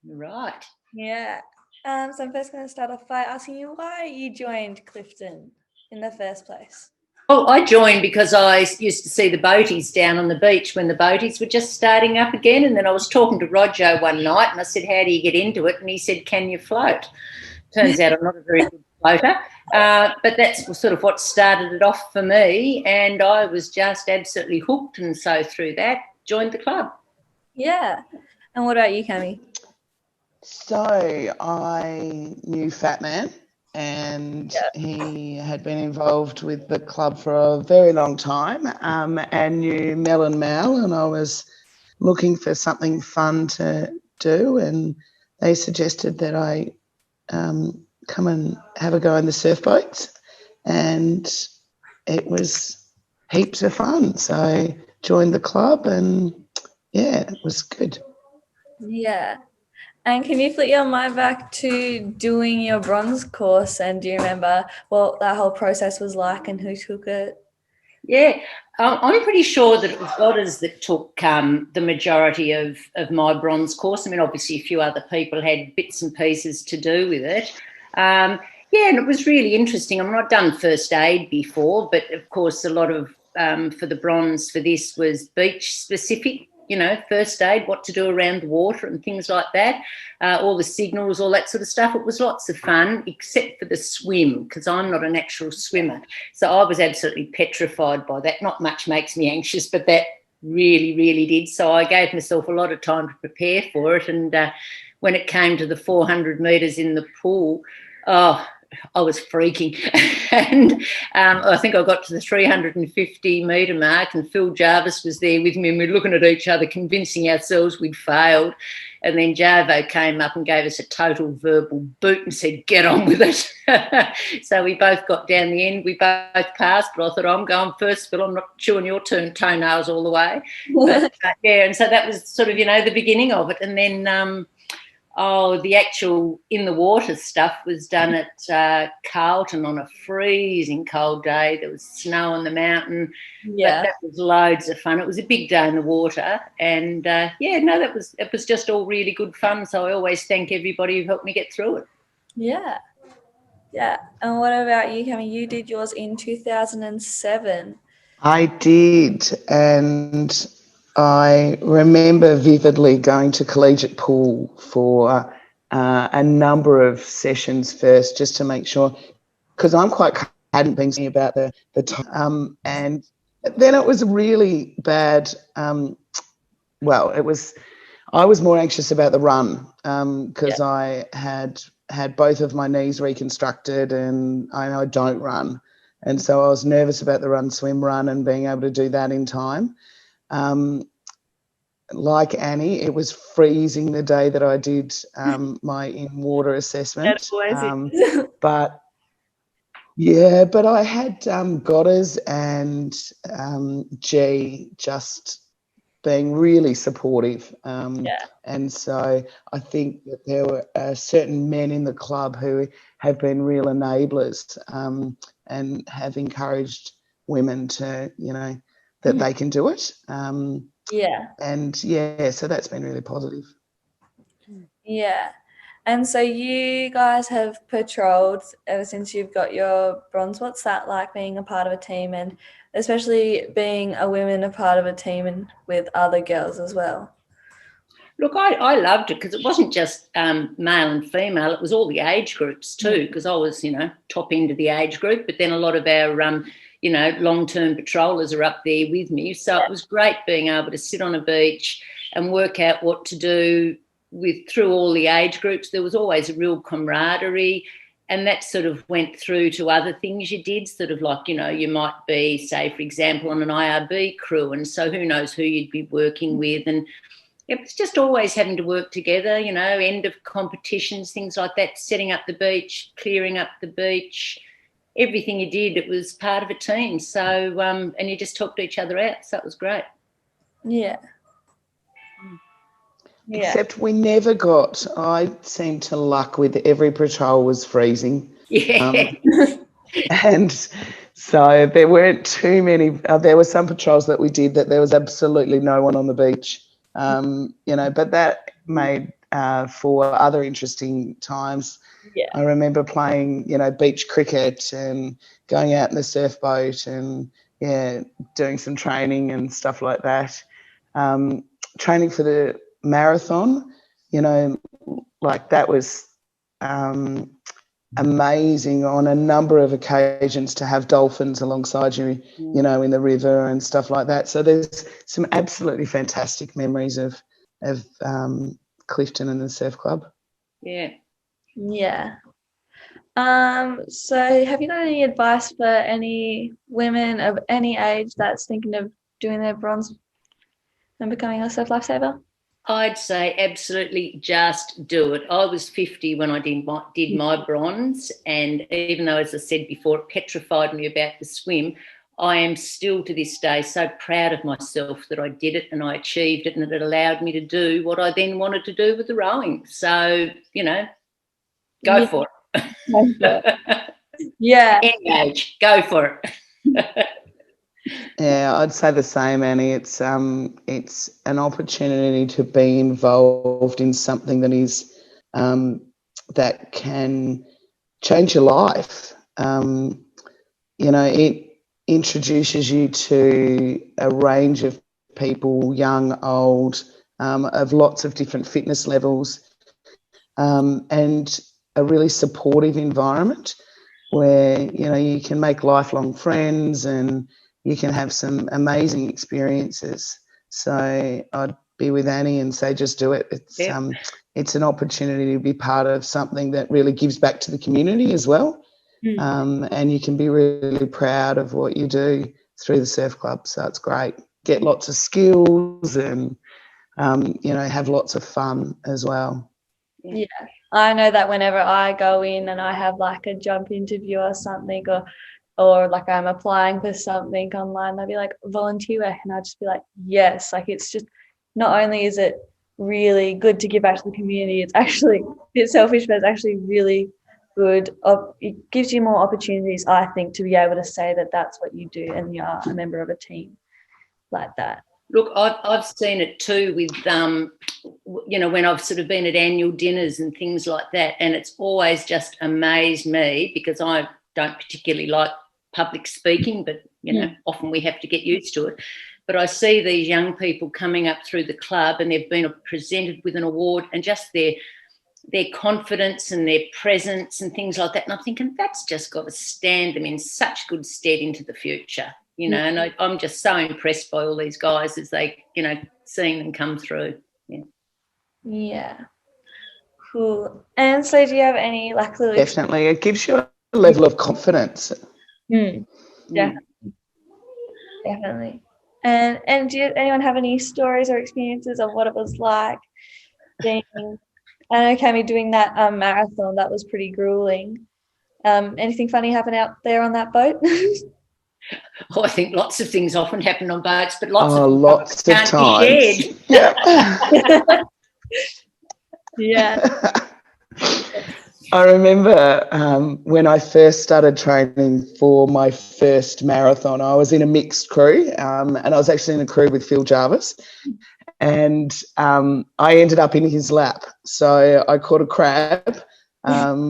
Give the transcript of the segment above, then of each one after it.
Right. Yeah. So I'm first going to start off by asking you why you joined Clifton in the first place. Well, I joined because I used to see the boaties down on the beach when the boaties were just starting up again. And then I was talking to Roger one night and I said, how do you get into it? And he said, can you float? Turns out I'm not a very good floater. But that's sort of what started it off for me. And I was just absolutely hooked. And so through that, joined the club. Yeah. And what about you, Cammy? So I knew Fat Man, and he had been involved with the club for a very long time, and knew Mel and Mal, and I was looking for something fun to do, and they suggested that I come and have a go in the surf boats, and it was heaps of fun. So I joined the club, and yeah, it was good. Yeah. And can you flick your mind back to doing your bronze course, and do you remember what that whole process was like and who took it? Yeah, I'm pretty sure that it was Godders that took the majority of my bronze course. I mean, obviously a few other people had bits and pieces to do with it. Yeah, and it was really interesting. I've not done first aid before, but of course a lot of for the bronze for this was beach specific, first aid, what to do around the water and things like that, all the signals, all that sort of stuff. It was lots of fun, except for the swim, because I'm not a natural swimmer. So I was absolutely petrified by that. Not much makes me anxious, but that really, really did. So I gave myself a lot of time to prepare for it. And when it came to the 400 metres in the pool, I was freaking. And I think I got to the 350 metre mark, and Phil Jarvis was there with me, and we were looking at each other, convincing ourselves we'd failed. And then Jarvo came up and gave us a total verbal boot and said, get on with it. So we both got down the end. We both passed, but I thought, I'm going first, Phil. I'm not chewing your toenails all the way. But, yeah, and so that was sort of, the beginning of it. And then the actual in the water stuff was done at Carlton on a freezing cold day. There was snow on the mountain. Yeah. But that was loads of fun. It was a big day in the water. And, it was just all really good fun. So I always thank everybody who helped me get through it. Yeah. Yeah. And what about you, Cammy? You did yours in 2007. I did, and I remember vividly going to collegiate pool for a number of sessions first, just to make sure, because I'm quite hadn't been thinking about the time, and then it was really bad. I was more anxious about the run because I had both of my knees reconstructed, and I don't run, and so I was nervous about the swim run and being able to do that in time. Like Annie, it was freezing the day that I did my in-water assessment. But I had Godders and G just being really supportive. And so I think that there were certain men in the club who have been real enablers and have encouraged women to, that they can do it. So that's been really positive. Yeah. And so you guys have patrolled ever since you've got your bronze. What's that like, being a part of a team, and especially being a woman a part of a team and with other girls as well? Look, I loved it because it wasn't just male and female. It was all the age groups too, because I was, top end of the age group. But then a lot of our, long-term patrollers are up there with me. So it was great being able to sit on a beach and work out what to do through all the age groups. There was always a real camaraderie, and that sort of went through to other things you did, sort of like, you might be, say, for example, on an IRB crew, and so who knows who you'd be working with. And it was just always having to work together, end of competitions, things like that, setting up the beach, clearing up the beach, everything you did, it was part of a team. So, and you just helped each other out. So it was great. Yeah. Except we never got, I seemed to luck with every patrol was freezing. Yeah. And so there weren't too many, there were some patrols that we did that there was absolutely no one on the beach, but that made for other interesting times. Yeah. I remember playing, beach cricket and going out in the surf boat and, doing some training and stuff like that. Training for the marathon, like that was amazing on a number of occasions to have dolphins alongside you, in the river and stuff like that. So there's some absolutely fantastic memories of Clifton and the surf club. Yeah. Yeah. So have you got any advice for any women of any age that's thinking of doing their bronze and becoming a surf lifesaver? I'd say absolutely just do it. I was 50 when I did my bronze, and even though, as I said before, it petrified me about the swim, I am still to this day so proud of myself that I did it and I achieved it, and that it allowed me to do what I then wanted to do with the rowing. So, go for it. Yeah. Any age, go for it. Yeah, I'd say the same, Annie. It's an opportunity to be involved in something that is that can change your life. It introduces you to a range of people, young, old, of lots of different fitness levels, and a really supportive environment where you can make lifelong friends and you can have some amazing experiences. So I'd be with Annie and say just do it. It's an opportunity to be part of something that really gives back to the community as well. And you can be really proud of what you do through the surf club. So it's great. Get lots of skills and, have lots of fun as well. Yeah. I know that whenever I go in and I have like a jump interview or something, or like I'm applying for something online, they'll be like, volunteer work, and I'll just be like, yes. Like, it's just, not only is it really good to give back to the community, it's actually, it's selfish, but it's actually really good. It gives you more opportunities, I think, to be able to say that that's what you do and you are a member of a team like that. Look, I've seen it too with, when I've sort of been at annual dinners and things like that, and it's always just amazed me because I don't particularly like public speaking, but, often we have to get used to it. But I see these young people coming up through the club and they've been presented with an award, and just their confidence and their presence and things like that. And I'm thinking that's just got to stand them in such good stead into the future. And I'm just so impressed by all these guys as they, seeing them come through. Yeah. Cool. And so do you have any little... Definitely. It gives you a level of confidence. Definitely. Definitely. And do anyone have any stories or experiences of what it was like being... I know, Cammy, doing that marathon, that was pretty grueling. Anything funny happen out there on that boat? Oh, I think lots of things often happen on boats, but lots of can't times. Be shared. Yeah. Yeah. I remember when I first started training for my first marathon, I was in a mixed crew, and I was actually in a crew with Phil Jarvis, and I ended up in his lap. So I caught a crab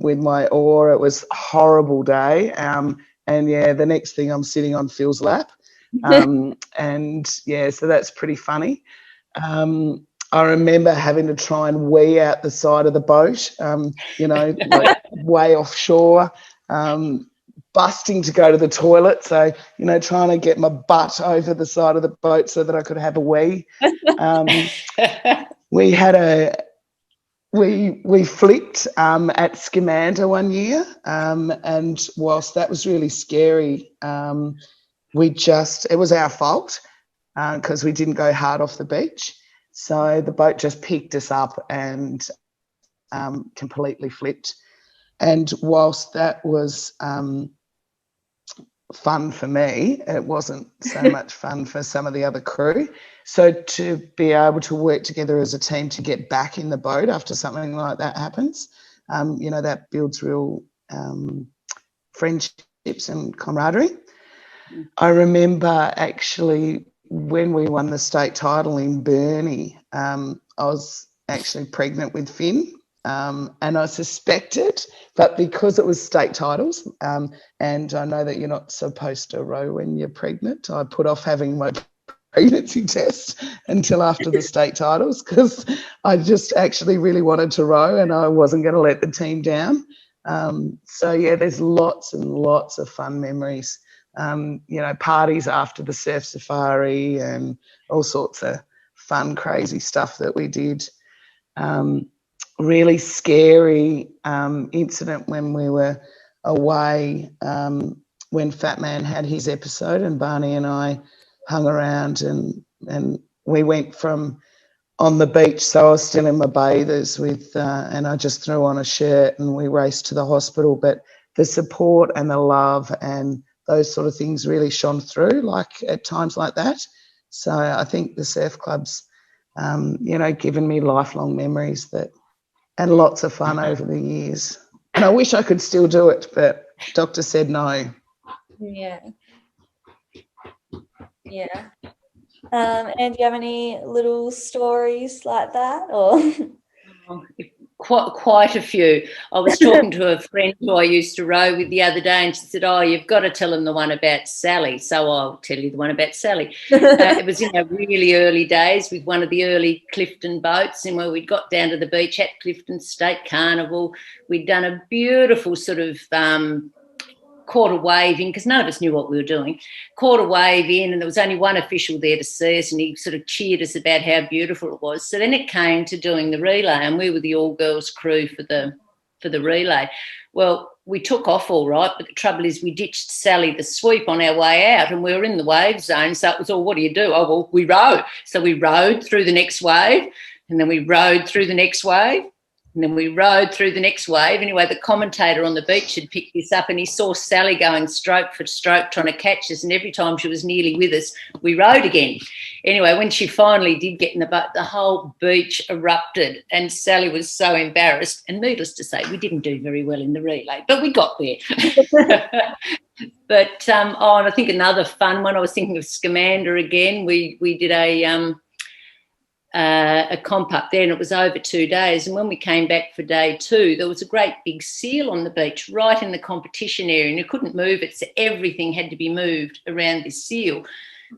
with my oar. It was a horrible day. And the next thing I'm sitting on Phil's lap. So that's pretty funny. I remember having to try and wee out the side of the boat, like way offshore, busting to go to the toilet. So, trying to get my butt over the side of the boat so that I could have a wee. We had we flipped at Scamander one year, and whilst that was really scary, it was our fault because we didn't go hard off the beach. So the boat just picked us up and completely flipped. And whilst that was fun for me, it wasn't so much fun for some of the other crew. So to be able to work together as a team to get back in the boat after something like that happens, that builds real friendships and camaraderie. I remember actually when we won the state title in Burnie, I was actually pregnant with Finn. And I suspected, but because it was state titles, and I know that you're not supposed to row when you're pregnant, I put off having my pregnancy test until after the state titles because I just actually really wanted to row and I wasn't going to let the team down. So, yeah, there's lots and lots of fun memories. Parties after the surf safari and all sorts of fun, crazy stuff that we did. Really scary incident when we were away when Fat Man had his episode and Barney and I hung around and we went from on the beach, so I was still in my bathers and I just threw on a shirt and we raced to the hospital. But the support and the love and those sort of things really shone through like at times like that. So I think the surf club's, given me lifelong memories and lots of fun over the years. And I wish I could still do it, but doctor said no. Yeah. Yeah. And do you have any little stories like that, or? Quite a few. I was talking to a friend who I used to row with the other day, and she said, "Oh, you've got to tell them the one about Sally." So I'll tell you the one about Sally. It was in our really early days with one of the early Clifton boats, and where we'd got down to the beach at Clifton State Carnival. We'd done a beautiful sort of quarter wave in, because none of us knew what we were doing, quarter wave in, and there was only one official there to see us, and he sort of cheered us about how beautiful it was. So then it came to doing the relay, and we were the all-girls crew for the relay. Well, we took off all right, but the trouble is we ditched Sally the sweep on our way out, and we were in the wave zone, so it was all, what do you do? Oh, well, we row. So we rowed through the next wave, and then we rowed through the next wave, and then we rowed through the next wave. Anyway, the commentator on the beach had picked this up and he saw Sally going stroke for stroke trying to catch us, and every time she was nearly with us, we rowed again. Anyway, when she finally did get in the boat, the whole beach erupted and Sally was so embarrassed. And needless to say, we didn't do very well in the relay, but we got there. But, and I think another fun one, I was thinking of Scamander again. We did a comp up there, and it was over 2 days, and when we came back for day 2, there was a great big seal on the beach right in the competition area, and you couldn't move it, so everything had to be moved around this seal.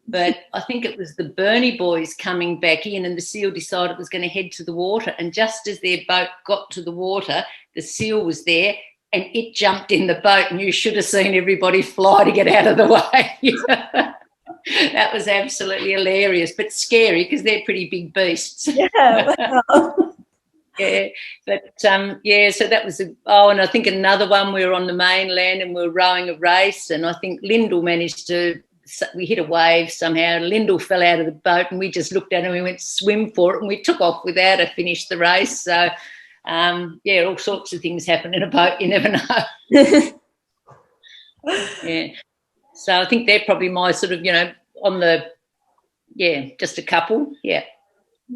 But I think it was the Burnie boys coming back in, and the seal decided it was going to head to the water, and just as their boat got to the water, the seal was there and it jumped in the boat, and you should have seen everybody fly to get out of the way. That was absolutely hilarious, but scary because they're pretty big beasts. Yeah. Wow. Yeah, but so that was and I think another one, we were on the mainland and we were rowing a race, and I think Lyndall we hit a wave somehow. Lyndall fell out of the boat, and we just looked at her and we went swim for it, and we took off without her, finished the race. So all sorts of things happen in a boat, you never know. Yeah. So I think they're probably my sort of, just a couple. Yeah.